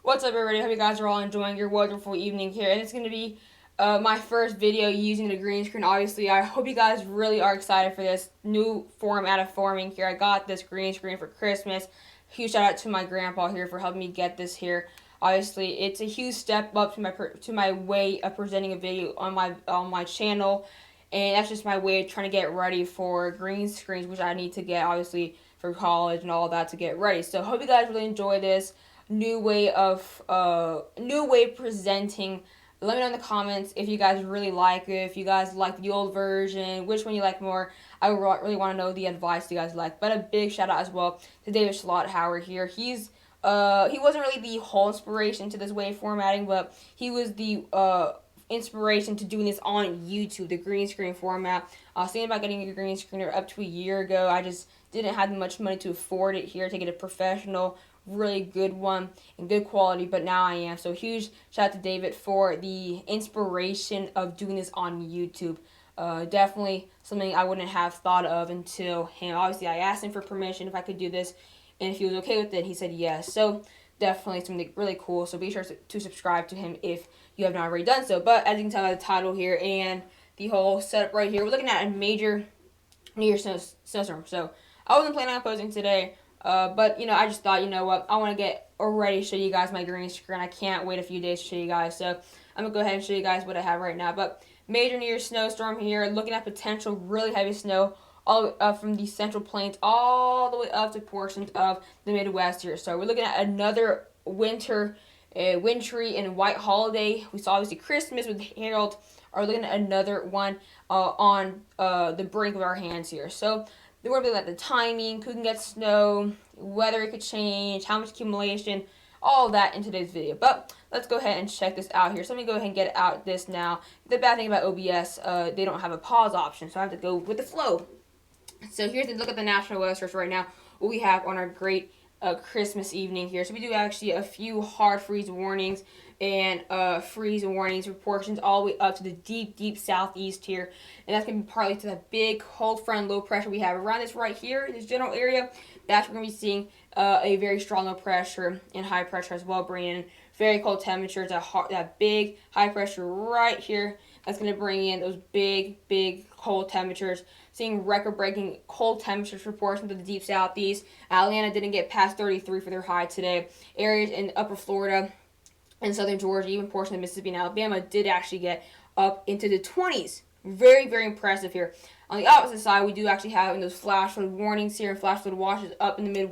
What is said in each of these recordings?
What's up, everybody? Hope you guys are all enjoying your wonderful evening here. And it's going to be my first video using the green screen. Obviously, I hope you guys really are excited for this new format of farming here. I got this green screen for Christmas. Huge shout out to my grandpa here for helping me get this here. Obviously, it's a huge step up to my way of presenting a video on my channel, and that's just my way of trying to get ready for green screens, which I need to get obviously for college and all that to get ready. So hope you guys really enjoy this new way of presenting. Let me know in the comments if you guys really like it, if you guys like the old version, which one you like more. I really want to know the advice you guys like. But a big shout out as well to David Schlotthauer here. He wasn't really the whole inspiration to this way of formatting, but he was the inspiration to doing this on YouTube, the green screen format. I was thinking about getting a green screener up to a year ago. I just didn't have much money to afford it here to get a professional, really good one and good quality, but now I am. So huge shout out to David for the inspiration of doing this on YouTube. Definitely something I wouldn't have thought of until him. Obviously, I asked him for permission if I could do this, and if he was okay with it, he said yes. So definitely something really cool. So be sure to subscribe to him if you have not already done so. But as you can tell by the title here and the whole setup right here, we're looking at a major New Year's snowstorm. So I wasn't planning on posting today, but I just thought, what, I want to get already show you guys my green screen. I can't wait a few days to show you guys. So I'm gonna go ahead and show you guys what I have right now. But major New Year's snowstorm here, looking at potential really heavy snow all up from the central plains all the way up to portions of the Midwest here. So we're looking at another wintry and white holiday. We saw obviously Christmas with Harold. Are looking at another one on the brink of our hands here. So we're going to be at the timing, who can get snow, whether it could change, how much accumulation, all of that in today's video. But let's go ahead and check this out here. So let me go ahead and get out this now. The bad thing about OBS, they don't have a pause option, so I have to go with the flow. So here's a look at the national weather service right now, what we have on our great Christmas evening here. So we do actually a few hard freeze warnings and freeze warnings for portions all the way up to the deep southeast here, and that's going to be partly to that big cold front low pressure we have around this right here, this general area. That's where we're going to be seeing a very strong low pressure and high pressure as well, bringing in very cold temperatures. That big high pressure right here, that's going to bring in those big cold temperatures. Seeing record-breaking cold temperatures for portions of the deep southeast. Atlanta didn't get past 33 for their high today. Areas in upper Florida and southern Georgia, even portions of Mississippi and Alabama, did actually get up into the 20s. Very impressive here. On the opposite side, we do actually have in those flash flood warnings here and flash flood watches up in the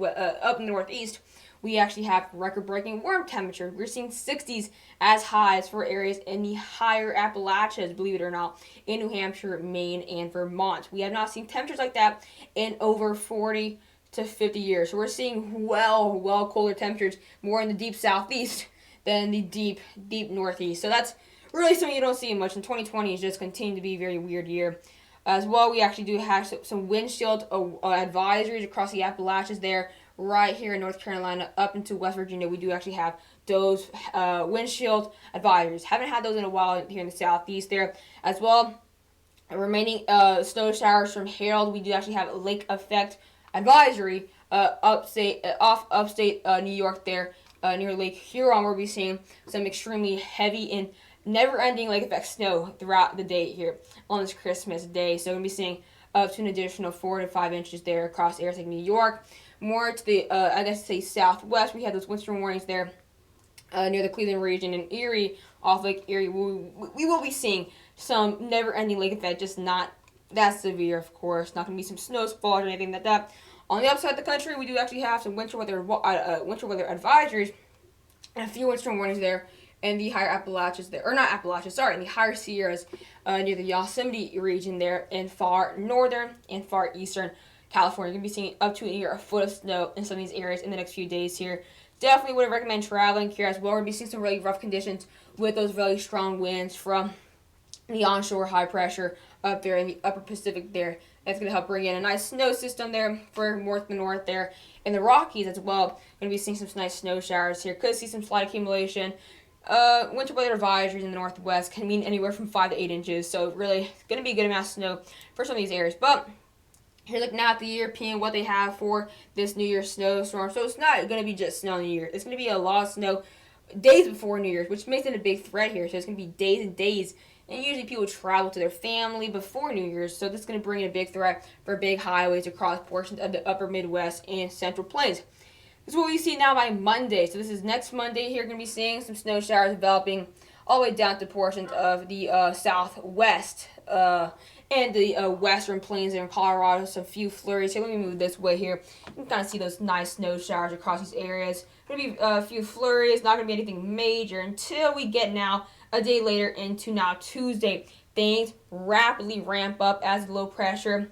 up in the Northeast. We actually have record-breaking warm temperatures. We're seeing 60s as highs for areas in the higher Appalachians, believe it or not, in New Hampshire, Maine, and Vermont. We have not seen temperatures like that in over 40 to 50 years. So we're seeing well colder temperatures more in the deep southeast than the deep northeast. So that's really something you don't see much. And 2020 is just continuing to be a very weird year. As well, we actually do have some windshield advisories across the Appalachians there. Right here in North Carolina up into West Virginia, we do actually have those windshield advisories. Haven't had those in a while here in the southeast there. As well, remaining snow showers from Harold, we do actually have a lake effect advisory off upstate New York there near Lake Huron, where we're seeing some extremely heavy and never-ending lake effect snow throughout the day here on this Christmas day. So we're going to be seeing up to an additional 4 to 5 inches there across areas like New York. More to the, southwest, we have those windstorm warnings there near the Cleveland region and Erie, off Lake Erie. We will be seeing some never-ending lake effect, just not that severe, of course. Not going to be some snow squalls or anything like that. On the upside of the country, we do actually have some winter weather advisories and a few windstorm warnings there in the higher Appalachians there, or not Appalachians, sorry, in the higher Sierras near the Yosemite region there in far northern and far eastern California. You're going to be seeing up to near a foot of snow in some of these areas in the next few days here. Definitely would recommend traveling here as well. We're going to be seeing some really rough conditions with those really strong winds from the onshore high pressure up there in the upper Pacific there. That's going to help bring in a nice snow system there for north and north there. In the Rockies as well, going to be seeing some nice snow showers here. Could see some slight accumulation. Winter weather advisories in the northwest can mean anywhere from 5 to 8 inches. So really going to be a good amount of snow for some of these areas. But here, looking at the European, what they have for this New Year's snowstorm. So it's not going to be just snow in the year. It's going to be a lot of snow days before New Year's, which makes it a big threat here. So it's going to be days and days. And usually people travel to their family before New Year's, so this is going to bring in a big threat for big highways across portions of the upper Midwest and Central Plains. This is what we see now by Monday. So this is next Monday here. Going to be seeing some snow showers developing all the way down to portions of the southwest and the western plains there in Colorado. Some few flurries here. Let me move this way here. You can kind of see those nice snow showers across these areas. Going to be a few flurries. Not going to be anything major until we get now a day later into now Tuesday. Things rapidly ramp up as low pressure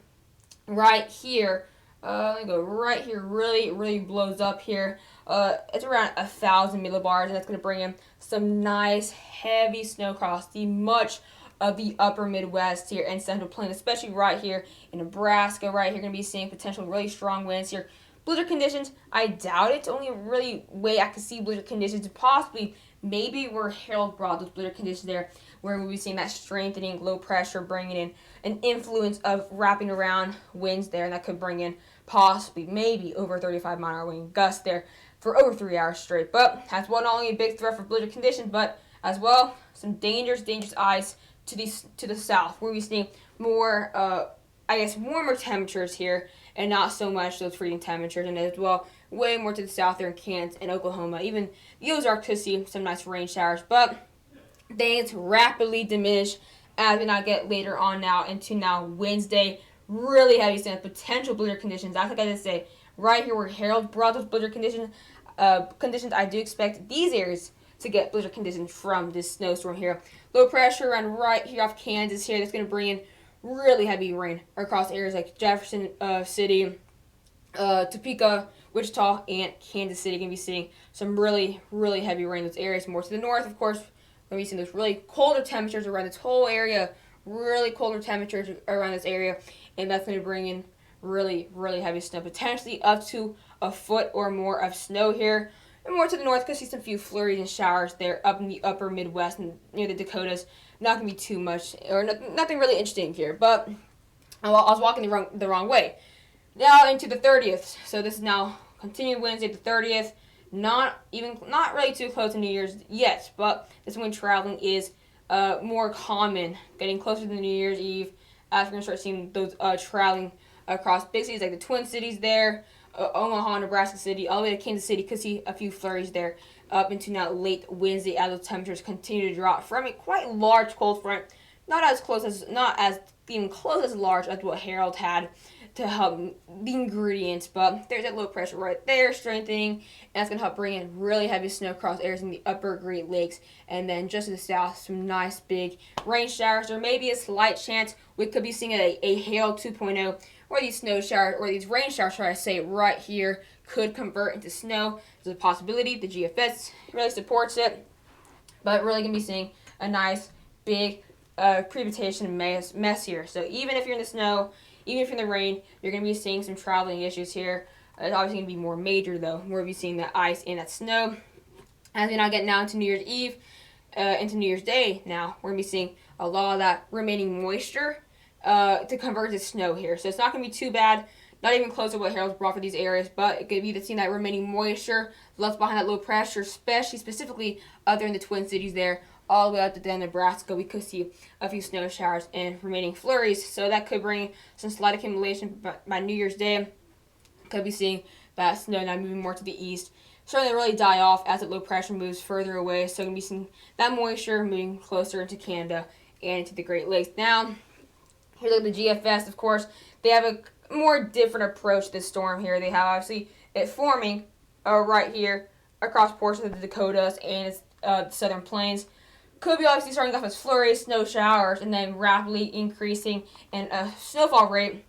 right here. Let me go right here. Really blows up here. It's around 1,000 millibars, and that's going to bring in some nice heavy snow across the much of the upper Midwest here and Central Plains, especially right here in Nebraska. Right here, going to be seeing potential really strong winds here. Blizzard conditions, I doubt it. Only really way I could see blizzard conditions possibly maybe where Harold brought those blizzard conditions there, where we'll be seeing that strengthening low pressure bringing in an influence of wrapping around winds there, and that could bring in possibly maybe over 35-mile-an-hour wind gusts there for over 3 hours straight. But as well, not only a big threat for blizzard conditions, but as well some dangerous ice to the south, where we see more warmer temperatures here, and not so much those freezing temperatures, and as well way more to the south there in Kansas and Oklahoma. Even the Ozarks could see some nice rain showers, but things rapidly diminish as we now get later on now into now Wednesday. Really heavy snow, potential blizzard conditions. That's like I just say right here where Harold brought those blizzard conditions. I do expect these areas to get blizzard conditions from this snowstorm here. Low pressure around right here off Kansas here. That's going to bring in really heavy rain across areas like Jefferson City, Topeka, Wichita, and Kansas City. Going to be seeing some really heavy rain in those areas. More to the north, of course, going to be seeing those really colder temperatures around this whole area. Really colder temperatures around this area, and that's going to bring in really heavy snow, potentially up to a foot or more of snow here. And more to the north, could see some few flurries and showers there up in the upper Midwest and near the Dakotas. Not going to be too much, or nothing really interesting here, but I was walking the wrong way. Now into the 30th. So this is now continued Wednesday the 30th. Not really too close to New Year's yet, but this is when traveling is more common, getting closer to the New Year's Eve. As we're going to start seeing those traveling across big cities like the Twin Cities there, Omaha, Nebraska City, all the way to Kansas City. Could see a few flurries there up into now late Wednesday as those temperatures continue to drop from a quite large cold front. Not as even close as large as what Harold had to help the ingredients, but there's that low pressure right there strengthening, and that's going to help bring in really heavy snow across areas in the upper Great Lakes, and then just to the south, some nice big rain showers, or maybe a slight chance we could be seeing a hail 2.0, or these snow showers, or these rain showers, should I say, right here could convert into snow. There's a possibility. The GFS really supports it, but really going to be seeing a nice big precipitation mess here. So even if you're in the snow, even if you're in the rain, you're going to be seeing some traveling issues here. It's obviously going to be more major, though. We're going to be seeing that ice and that snow. As we now get now into New Year's Eve, into New Year's Day now, we're going to be seeing a lot of that remaining moisture to convert to snow here. So it's not going to be too bad. Not even close to what Harold's brought for these areas, but it could be seeing that remaining moisture left behind that low pressure, specifically other in the Twin Cities there, all the way up to down Nebraska. We could see a few snow showers and remaining flurries, so that could bring some slight accumulation by New Year's Day. Could be seeing that snow now moving more to the east, starting to really die off as the low pressure moves further away. So going to be seeing that moisture moving closer into Canada and into the Great Lakes. Now, here's like the GFS, of course. They have a more different approach to this storm here. They have obviously it forming right here across portions of the Dakotas and the southern plains. Could be obviously starting off as flurries, snow showers, and then rapidly increasing in a snowfall rate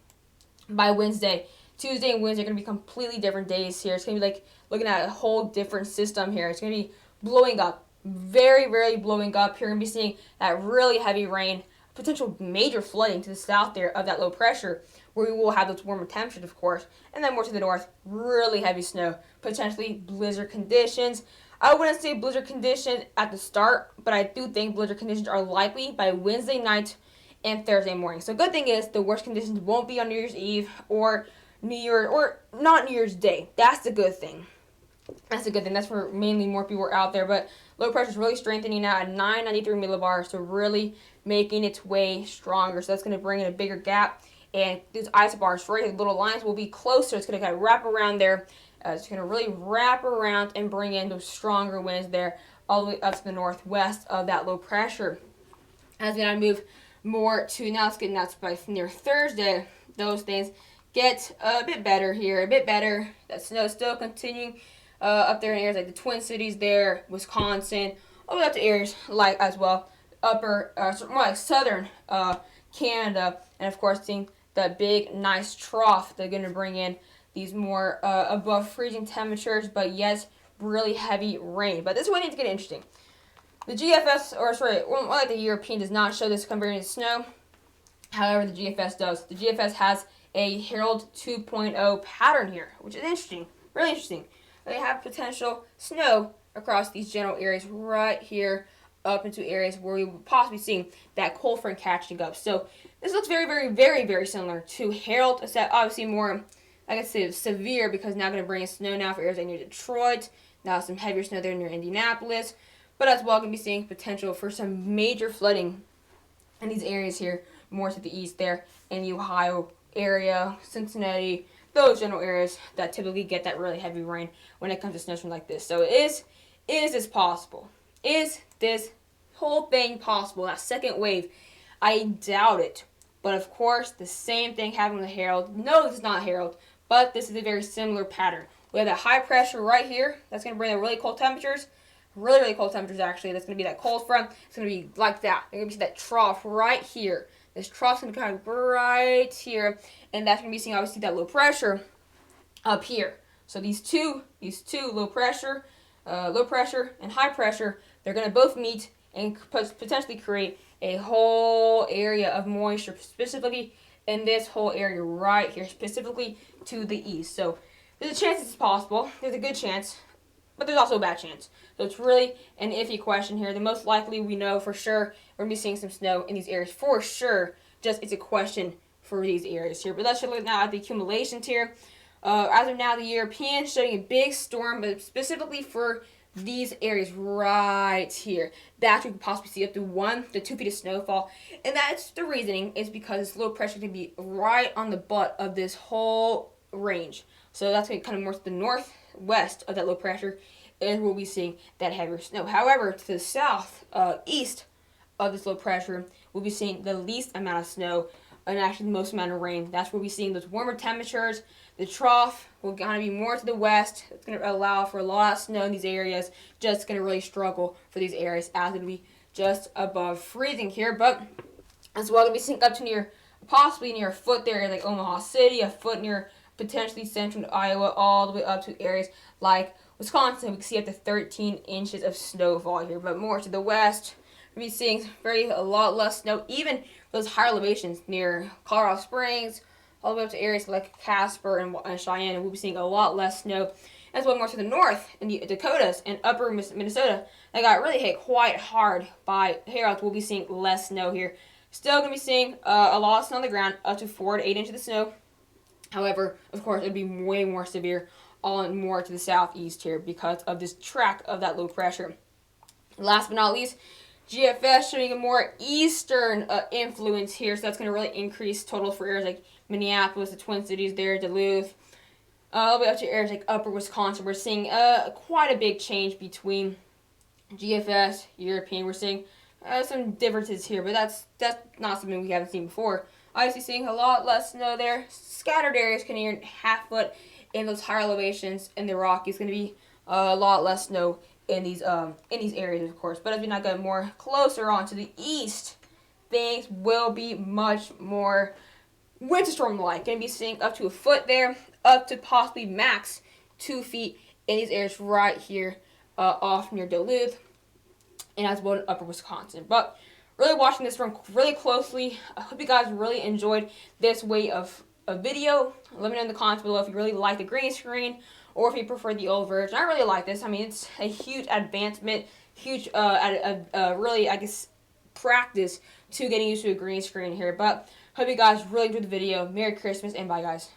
by Wednesday. Tuesday and Wednesday are going to be completely different days here. It's going to be like looking at a whole different system here. It's going to be blowing up, very blowing up. You're going to be seeing that really heavy rain, potential major flooding to the south there of that low pressure, where we will have those warmer temperatures, of course. And then more to the north, really heavy snow, potentially blizzard conditions. I wouldn't say blizzard conditions at the start, but I do think blizzard conditions are likely by Wednesday night and Thursday morning. So good thing is the worst conditions won't be on New Year's Eve or not New Year's Day. That's the good thing. That's a good thing. That's where mainly more people are out there. But low pressure is really strengthening now at 993 millibars, so really making its way stronger. So that's going to bring in a bigger gap. And these isobars, right, the little lines will be closer. It's going to kind of wrap around there. It's going to really wrap around and bring in those stronger winds there all the way up to the northwest of that low pressure. As we now move more to, now it's getting out by near Thursday, those things get a bit better here, a bit better. That snow still continuing up there in areas like the Twin Cities there, Wisconsin, all the way up to areas like as well, upper, more like southern Canada, and of course seeing that big nice trough they're going to bring in these more above freezing temperatures, but yes, really heavy rain. But this is when it's getting interesting. The GFS, or sorry, more like the European, does not show this converting to snow. However, the GFS does. The GFS has a Herald 2.0 pattern here, which is interesting, really interesting. They have potential snow across these general areas right here up into areas where we will possibly see that cold front catching up. So this looks very, very, very, very similar to Herald, except obviously more, like I said, severe, because now going to bring in snow now for areas like near Detroit. Now some heavier snow there near Indianapolis. But as well, going to be seeing potential for some major flooding in these areas here, more to the east there, in the Ohio area, Cincinnati, those general areas that typically get that really heavy rain when it comes to snowstorm like this. So is this possible? Is this whole thing possible? That second wave, I doubt it. But of course, the same thing happened with Herald. No, this is not Herald, but this is a very similar pattern. We have that high pressure right here. That's going to bring the really cold temperatures. Really, really cold temperatures, actually. That's going to be that cold front. It's going to be like that. You're going to see that trough right here. This trough's going to be kind of right here. And that's going to be seeing, obviously, that low pressure up here. So these two low pressure and high pressure, they're going to both meet and potentially create a whole area of moisture, specifically in this whole area right here, specifically to the east. So there's a chance this is possible. There's a good chance, but there's also a bad chance. So it's really an iffy question here. The most likely, we know for sure we're going to be seeing some snow in these areas for sure. Just it's a question for these areas here. But let's look now at the accumulations here. As of now, the European showing a big storm, but specifically for these areas right here. That you could possibly see up to 1 to 2 feet of snowfall. And that's the reasoning is because this low pressure can be right on the butt of this whole range. So that's going to kind of more to the northwest of that low pressure, and we'll be seeing that heavier snow. However, to the south, east of this low pressure, we'll be seeing the least amount of snow and actually the most amount of rain. That's where we'll be seeing those warmer temperatures. The trough will kind of be more to the west. It's going to allow for a lot of snow in these areas. Just going to really struggle for these areas as it'll be just above freezing here. But as well, going to be seeing up to near, possibly near a foot there, like Omaha City, a foot near potentially central Iowa, all the way up to areas like Wisconsin. We can see up to 13 inches of snowfall here. But more to the west, we'll be seeing a lot less snow, even those higher elevations near Colorado Springs, all the way up to areas like Casper and Cheyenne, and we'll be seeing a lot less snow. As well, more to the north in the Dakotas and upper Minnesota, that got really hit quite hard by Herald. We'll be seeing less snow here. Still going to be seeing a lot of snow on the ground, up to 4 to 8 inches of snow. However, of course, it would be way more severe on more to the southeast here because of this track of that low pressure. Last but not least, GFS showing a more eastern influence here, so that's going to really increase total for areas like Minneapolis, the Twin Cities there, Duluth, all the way up to areas like upper Wisconsin. We're seeing quite a big change between GFS, European. We're seeing some differences here, but that's not something we haven't seen before. Obviously seeing a lot less snow there. Scattered areas can near half foot in those higher elevations. In the Rockies, going to be a lot less snow in these areas, of course. But as we now get more closer on to the east, things will be much more winter storm-like. Going to be seeing up to a foot there, up to possibly max 2 feet in these areas right here off near Duluth, and as well in upper Wisconsin. But really watching this from really closely. I hope you guys really enjoyed this way of a video. Let me know in the comments below if you really like the green screen or if you prefer the old version. I really like this. I mean, it's a huge advancement, huge, really, I guess, practice to getting used to a green screen here. But hope you guys really enjoyed the video. Merry Christmas and bye, guys.